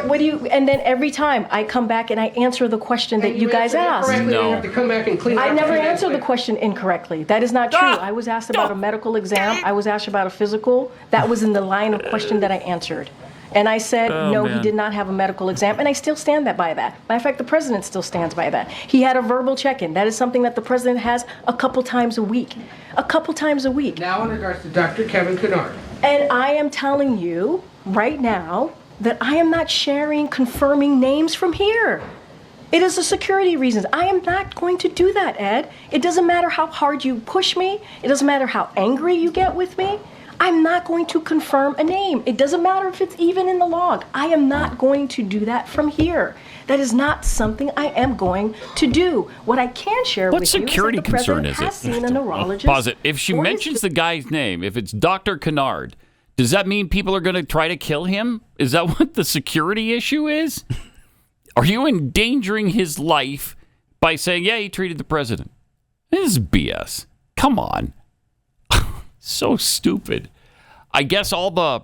What do you? And then every time I come back and I answer the question that you guys asked. No. You have to come back and clean I up never 2 days answered the later. question incorrectly. That is not true. I was asked about a medical exam. I was asked about a physical. That was in the line of question that I answered. And I said, no, he did not have a medical exam. And I still stand by that. Matter of fact, the president still stands by that. He had a verbal check-in. That is something that the president has a couple times a week. A couple times a week. Now in regards to Dr. Kevin Kennard. And I am telling you right now that I am not sharing confirming names from here. It is the security reasons. I am not going to do that, Ed. It doesn't matter how hard you push me. It doesn't matter how angry you get with me. I'm not going to confirm a name. It doesn't matter if it's even in the log. I am not going to do that from here. That is not something I am going to do. What I can share with you is that the president has seen a neurologist. Pause it. If she mentions the guy's name, if it's Dr. Kennard, does that mean people are going to try to kill him? Is that what the security issue is? Are you endangering his life by saying, yeah, he treated the president? This is BS. Come on. So stupid. I guess all the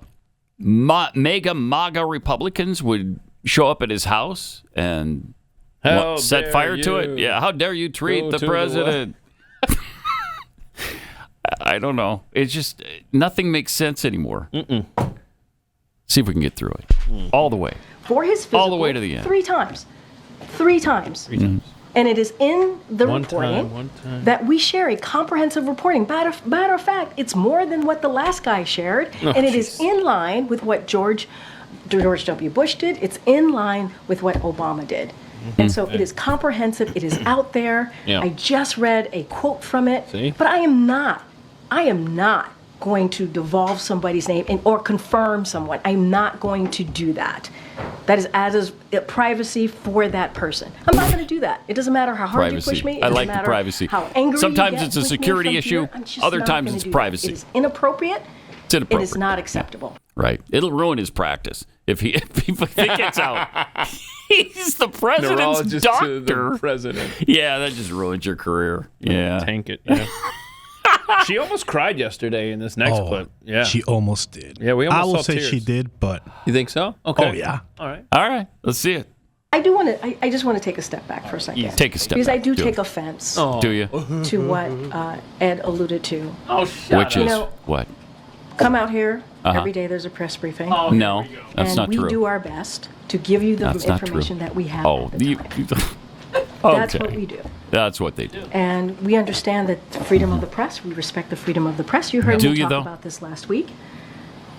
mega MAGA Republicans would show up at his house and set fire to it. Yeah, how dare you treat the president? I don't know. It's just nothing makes sense anymore. See if we can get through it all the way. For his physical, all the way to the end. 3 times. 3 times. And it is in the reporting that we share a comprehensive reporting. Matter of fact, it's more than what the last guy shared, and it is in line with what George W. Bush did. It's in line with what Obama did. And so it is comprehensive. It is out there. I just read a quote from it. But I am not going to divulge somebody's name or confirm someone. I'm not going to do that. That is as privacy for that person. I'm not going to do that. It doesn't matter how hard you push me. I like the privacy. How angry Sometimes you get it's a with me security from issue. here. Other times it's privacy. It is inappropriate. It's inappropriate. It is not acceptable. Right. It'll ruin his practice if it gets out. He's the president's Neurologist doctor. To the president. Yeah, that just ruins your career. Yeah. Tank it. Yeah. She almost cried yesterday in this next clip. Yeah. She almost did. Yeah, we almost I will saw say tears. she did, but You think so? Okay. oh yeah. All right. All right. Let's see it. I do want to. I just want to take a step back for a second. Take a step because back. I do Do take it. offense Do you? to what Ed alluded to. Oh, shut Which is know, what? Come out here every day. There's a press briefing. No, that's and not we true. do our best to give you the That's not information true. that we have. Oh, at the time. That's what we do. That's what they do. And we understand that the freedom of the press, we respect the freedom of the press. You heard Do me you, talk though? about this last week.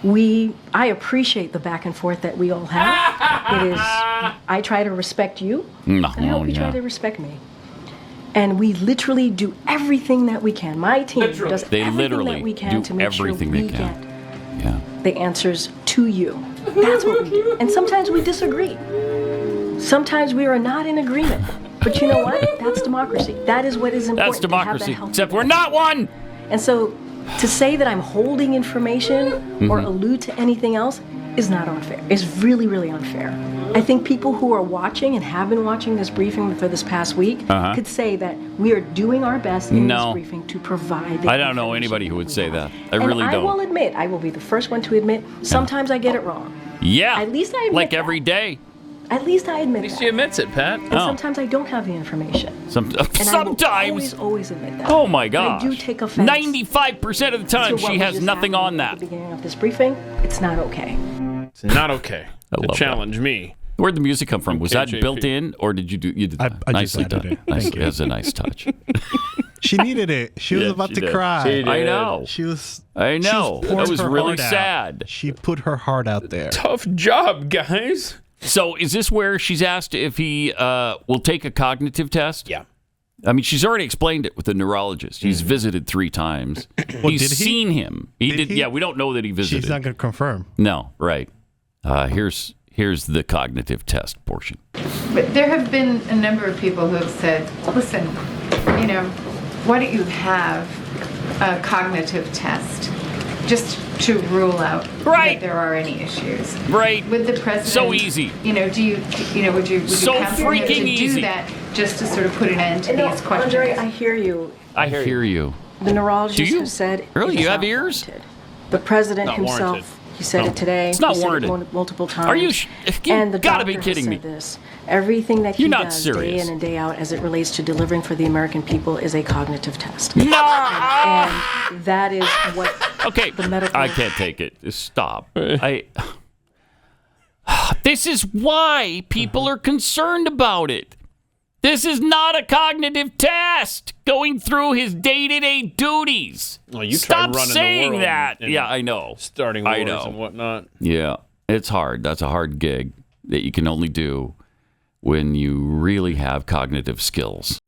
I appreciate the back and forth that we all have. It is, I try to respect you, and I hope you try to respect me. And we literally do everything that we can. My team does everything that we can to make sure we get the answers to you. That's what we do. And sometimes we disagree. Sometimes we are not in agreement. But you know what? That's democracy. That is what is important. That's democracy. To have that Except we're not one. And so to say that I'm holding information or allude to anything else is not unfair. It's really, really unfair. I think people who are watching and have been watching this briefing for this past week could say that we are doing our best in this briefing to provide the I don't know anybody who would say that. I and really I don't. will admit, I will be the first one to admit, sometimes I get it wrong. Yeah. At least I admit like that. every day. At least I admit At least that. she admits it, Pat. And sometimes I don't have the information. Sometimes. I will always admit that. Oh my And gosh. I do take offense. 95% of the time, to what she was has just nothing happening on that. At the beginning of this briefing, it's not okay. It's not okay to love challenge me. Where'd the music come from? Was that KJP. built in, or did you do? You did that. I just Nicely added done. it. Nice. Thank you. That's a nice touch. She needed it. She was Yeah, about she to did. cry. She did. I know. She was. I know. She poured That was her really heart out. sad. She put her heart out there. Tough job, guys. So, is this where she's asked if he will take a cognitive test? Yeah. I mean, she's already explained it with the neurologist. He's visited 3 times. Well, He's did he? seen him. He Did did. he? Yeah, we don't know that he visited. She's not going to confirm. No, right. Here's the cognitive test portion. But there have been a number of people who have said, listen, why don't you have a cognitive test just to rule out Right. that there are any issues? Right. With the president. So easy. Would you So come for him freaking to easy. do that just to sort of put an end to No, these questions? Andre, I hear you. I hear you. The neurologist Do you? has said Really? it is You have not ears? warranted. The president Not himself warranted. He said it today. It's not He said warranted. it multiple times. Are you? You And the gotta be doctor has kidding me. said this. Everything that he You're not does serious. day in and day out as it relates to delivering for the American people is a cognitive test. No. And that is what Okay, the medical... I can't take it. Stop. This is why people are concerned about it. This is not a cognitive test. Going through his day-to-day duties. Well, you Stop tried running saying the world that. and Yeah, I know. starting I wars know. and whatnot. Yeah, it's hard. That's a hard gig that you can only do when you really have cognitive skills.